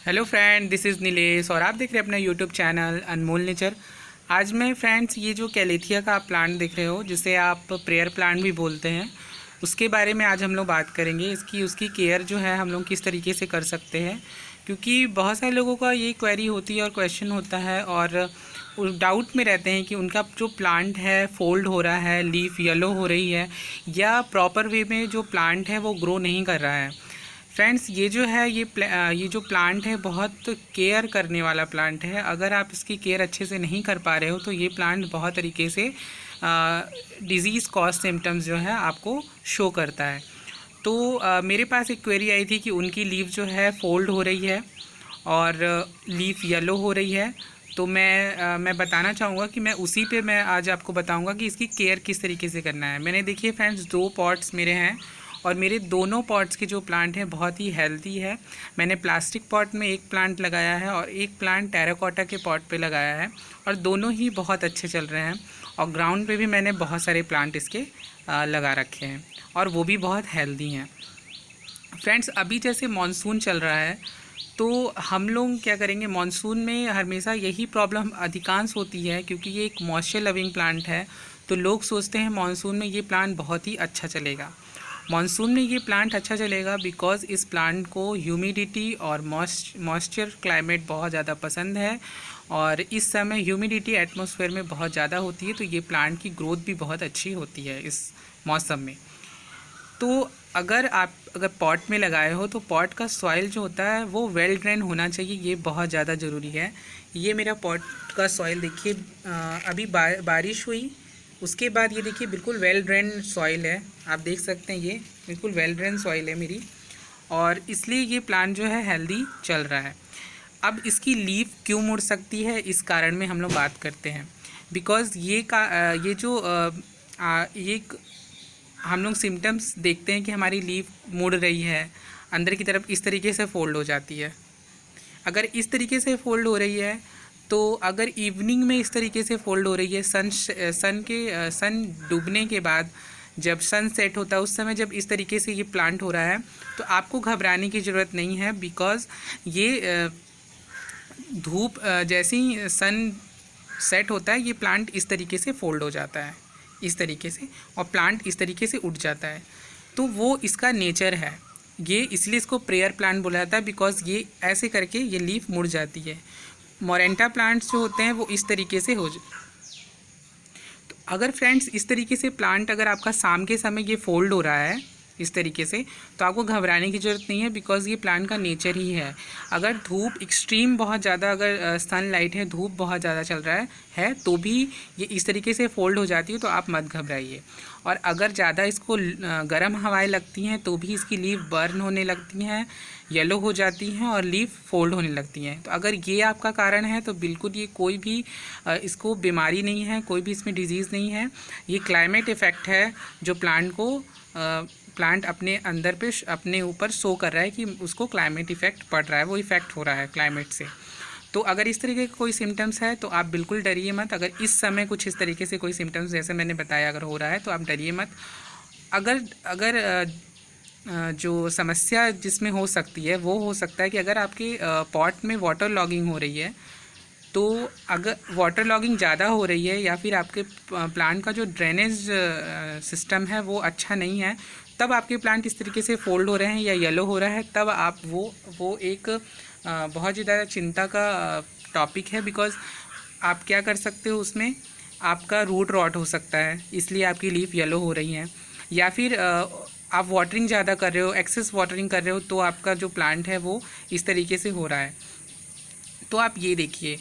Hello friend, this is Nilesh और आप देख रहे हैं अपना यूट्यूब चैनल अनमोल नेचर। आज मैं फ्रेंड्स ये जो कैलेथिया का आप प्लांट देख रहे हो, जिसे आप प्रेयर प्लांट भी बोलते हैं, उसके बारे में आज हम लोग बात करेंगे। उसकी केयर जो है हम लोग किस तरीके से कर सकते हैं, क्योंकि बहुत सारे लोगों का ये क्वेरी होती है और क्वेश्चन होता है और डाउट में रहते हैं कि उनका जो प्लांट है फोल्ड हो रहा है, लीफ येलो हो रही है, या प्रॉपर वे में जो प्लांट है वो ग्रो नहीं कर रहा है। फ्रेंड्स, ये जो है ये जो प्लांट है बहुत केयर करने वाला प्लांट है। अगर आप इसकी केयर अच्छे से नहीं कर पा रहे हो तो ये प्लांट बहुत तरीके से डिज़ीज़ कॉज सिम्टम्स जो है आपको शो करता है। तो मेरे पास एक क्वेरी आई थी कि उनकी लीफ जो है फोल्ड हो रही है और लीफ येलो हो रही है। तो मैं बताना चाहूँगा कि मैं आज आपको बताऊँगा कि इसकी केयर किस तरीके से करना है। मैंने देखिए फ्रेंड्स, 2 पॉट्स मेरे हैं और मेरे दोनों पॉट्स के जो प्लांट हैं बहुत ही हेल्दी है। मैंने प्लास्टिक पॉट में एक प्लांट लगाया है और एक प्लांट टेराकोटा के पॉट पे लगाया है और दोनों ही बहुत अच्छे चल रहे हैं। और ग्राउंड पे भी मैंने बहुत सारे प्लांट इसके लगा रखे हैं और वो भी बहुत हेल्दी हैं। फ्रेंड्स, अभी जैसे मानसून चल रहा है तो हम लोग क्या करेंगे, मानसून में हमेशा यही प्रॉब्लम अधिकांश होती है, क्योंकि ये एक मॉइस्चर लविंग प्लांट है। तो लोग सोचते हैं मानसून में ये प्लांट बहुत ही अच्छा चलेगा। मानसून में ये प्लांट अच्छा चलेगा बिकॉज़ इस प्लांट को ह्यूमिडिटी और मॉइस्चर क्लाइमेट बहुत ज़्यादा पसंद है और इस समय ह्यूमिडिटी एटमॉस्फेयर में बहुत ज़्यादा होती है, तो ये प्लांट की ग्रोथ भी बहुत अच्छी होती है इस मौसम में। तो अगर पॉट में लगाए हो तो पॉट का सॉइल जो होता है वो वेल ड्रेन होना चाहिए, ये बहुत ज़्यादा ज़रूरी है। ये मेरा पॉट का सॉइल देखिए, अभी बारिश हुई उसके बाद ये देखिए बिल्कुल वेल ड्रेन सॉइल है। आप देख सकते हैं ये बिल्कुल वेल ड्रेन सॉइल है मेरी, और इसलिए ये प्लांट जो है हेल्दी चल रहा है। अब इसकी लीफ क्यों मुड़ सकती है, इस कारण में हम लोग बात करते हैं। बिकॉज़ ये हम लोग सिम्टम्स देखते हैं कि हमारी लीफ मुड़ रही है, अंदर की तरफ इस तरीके से फोल्ड हो जाती है। अगर इस तरीके से फोल्ड हो रही है तो अगर इवनिंग में इस तरीके से फोल्ड हो रही है, सन डूबने के बाद जब सन सेट होता है उस समय जब इस तरीके से ये प्लांट हो रहा है, तो आपको घबराने की ज़रूरत नहीं है। बिकॉज़ ये धूप जैसे ही सन सेट होता है ये प्लांट इस तरीके से फोल्ड हो जाता है, इस तरीके से, और प्लांट इस तरीके से उठ जाता है। तो वो इसका नेचर है, ये इसलिए इसको प्रेयर प्लांट बोला जाता है, बिकॉज़ ये ऐसे करके ये लीफ मुड़ जाती है। मोरेंटा प्लांट्स जो होते हैं वो इस तरीके से तो अगर फ्रेंड्स इस तरीके से प्लांट अगर आपका शाम के समय ये फोल्ड हो रहा है इस तरीके से, तो आपको घबराने की ज़रूरत नहीं है, बिकॉज़ ये प्लांट का नेचर ही है। अगर धूप एक्सट्रीम बहुत ज़्यादा, अगर सनलाइट है, धूप बहुत ज़्यादा चल रहा है तो भी ये इस तरीके से फोल्ड हो जाती है, तो आप मत घबराइए। और अगर ज़्यादा इसको गर्म हवाएं लगती हैं तो भी इसकी लीफ बर्न होने लगती हैं, येलो हो जाती हैं और लीफ फोल्ड होने लगती हैं। तो अगर ये आपका कारण है तो बिल्कुल ये कोई भी इसको बीमारी नहीं है, कोई भी इसमें डिजीज़ नहीं है। ये क्लाइमेट इफ़ेक्ट है जो प्लांट अपने अंदर पे अपने ऊपर शो कर रहा है कि उसको क्लाइमेट इफ़ेक्ट पड़ रहा है, वो इफ़ेक्ट हो रहा है क्लाइमेट से। तो अगर इस तरीके के कोई सिम्टम्स है तो आप बिल्कुल डरिए मत। अगर इस समय कुछ इस तरीके से कोई सिम्टम्स जैसे मैंने बताया अगर हो रहा है तो आप डरिए मत। अगर अगर जो समस्या जिसमें हो सकती है वो हो सकता है कि अगर आपके पॉट में वाटर लॉगिंग हो रही है, तो अगर वाटर लॉगिंग ज़्यादा हो रही है या फिर आपके प्लांट का जो ड्रेनेज सिस्टम है वो अच्छा नहीं है, तब आपके प्लांट इस तरीके से फोल्ड हो रहे हैं या येलो हो रहा है, तब आप वो एक बहुत ज़्यादा चिंता का टॉपिक है। बिकॉज़ आप क्या कर सकते हो, उसमें आपका रूट रॉट हो सकता है, इसलिए आपकी लीफ येलो हो रही हैं। या फिर आप वाटरिंग ज़्यादा कर रहे हो, एक्सेस वाटरिंग कर रहे हो, तो आपका जो प्लांट है वो इस तरीके से हो रहा है। तो आप ये देखिए,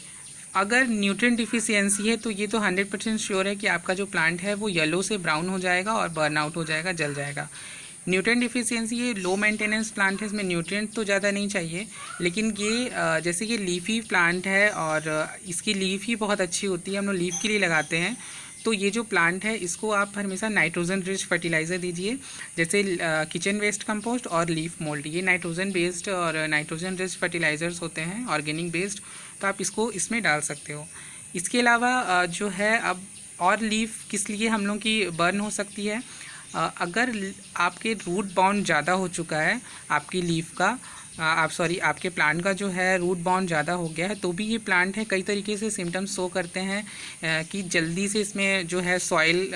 अगर न्यूट्रिएंट डिफिशियंसी है तो ये तो 100% श्योर है कि आपका जो प्लांट है वो येलो से ब्राउन हो जाएगा और बर्न आउट हो जाएगा, जल जाएगा। न्यूट्रिएंट डिफिशियंसी, ये लो मेंटेनेंस प्लांट है, इसमें न्यूट्रिएंट तो ज़्यादा नहीं चाहिए, लेकिन ये जैसे ये लीफी प्लांट है और इसकी लीफ ही बहुत अच्छी होती है, हम लोग लीफ के लिए लगाते हैं। तो ये जो प्लांट है इसको आप हमेशा नाइट्रोजन रिच फर्टिलाइज़र दीजिए, जैसे किचन वेस्ट कंपोस्ट और लीफ मोल्ड। ये नाइट्रोजन बेस्ड और नाइट्रोजन रिच फर्टिलाइज़र्स होते हैं, ऑर्गेनिक बेस्ड, तो आप इसको इसमें डाल सकते हो। इसके अलावा जो है, अब और लीफ किस लिए हम लोग की बर्न हो सकती है, अगर आपके रूट बाउंड ज़्यादा हो चुका है आपकी लीफ का, आप सॉरी आपके प्लांट का जो है रूट बाउंड ज़्यादा हो गया है, तो भी ये प्लांट है कई तरीके से सिम्टम्स शो करते हैं कि जल्दी से इसमें जो है सॉइल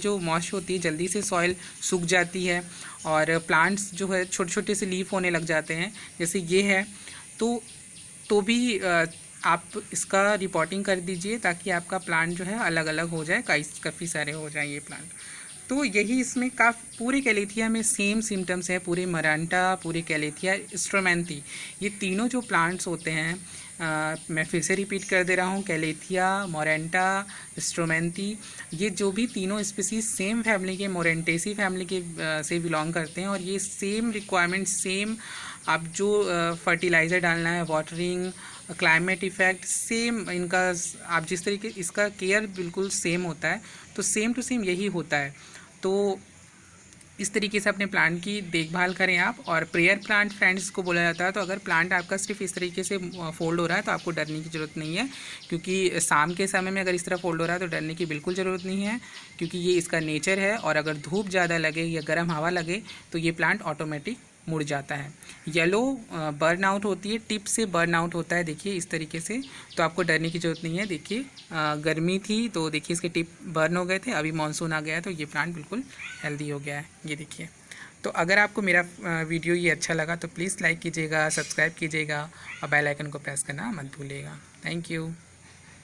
जो मॉइस्ट होती है, जल्दी से सॉइल सूख जाती है और प्लांट्स जो है छोटे छोटे से लीफ होने लग जाते हैं, जैसे ये है। तो भी आप इसका रिपोर्टिंग कर दीजिए ताकि आपका प्लांट जो है अलग अलग हो जाए, काफ़ी सारे हो जाए ये प्लांट। तो यही इसमें पूरे कैलेथिया में सेम सिम्टम्स है, पूरे मरांटा, पूरे कैलेथिया, स्ट्रोमेंथी, ये तीनों जो प्लांट्स होते हैं, मैं फिर से रिपीट कर दे रहा हूँ, कैलेथिया, मोरेंटा, स्ट्रोमेंथी, ये जो भी तीनों स्पीसीज सेम फैमिली के, मोरेंटेसी फैमिली के से बिलोंग करते हैं। और ये सेम रिक्वायरमेंट, सेम आप जो फर्टिलाइज़र डालना है, वाटरिंग, क्लाइमेट इफ़ेक्ट, सेम इनका, आप जिस तरीके इसका केयर बिल्कुल सेम होता है, तो सेम टू सेम यही होता है। तो इस तरीके से अपने प्लांट की देखभाल करें आप। और प्रेयर प्लांट फ्रेंड्स को बोला जाता है। तो अगर प्लांट आपका सिर्फ इस तरीके से फोल्ड हो रहा है तो आपको डरने की ज़रूरत नहीं है, क्योंकि शाम के समय में अगर इस तरह फोल्ड हो रहा है तो डरने की बिल्कुल ज़रूरत नहीं है, क्योंकि ये इसका नेचर है। और अगर धूप ज़्यादा लगे या गर्म हवा लगे तो ये प्लांट ऑटोमेटिक मुड़ जाता है। येलो बर्न आउट होती है, टिप से बर्न आउट होता है, देखिए इस तरीके से, तो आपको डरने की ज़रूरत नहीं है। देखिए गर्मी थी तो देखिए इसके टिप बर्न हो गए थे, अभी मानसून आ गया है तो ये प्लांट बिल्कुल हेल्दी हो गया है, ये देखिए। तो अगर आपको मेरा वीडियो ये अच्छा लगा तो प्लीज़ लाइक कीजिएगा, सब्सक्राइब कीजिएगा और बेल आइकन को प्रेस करना मत भूलिएगा। Thank you.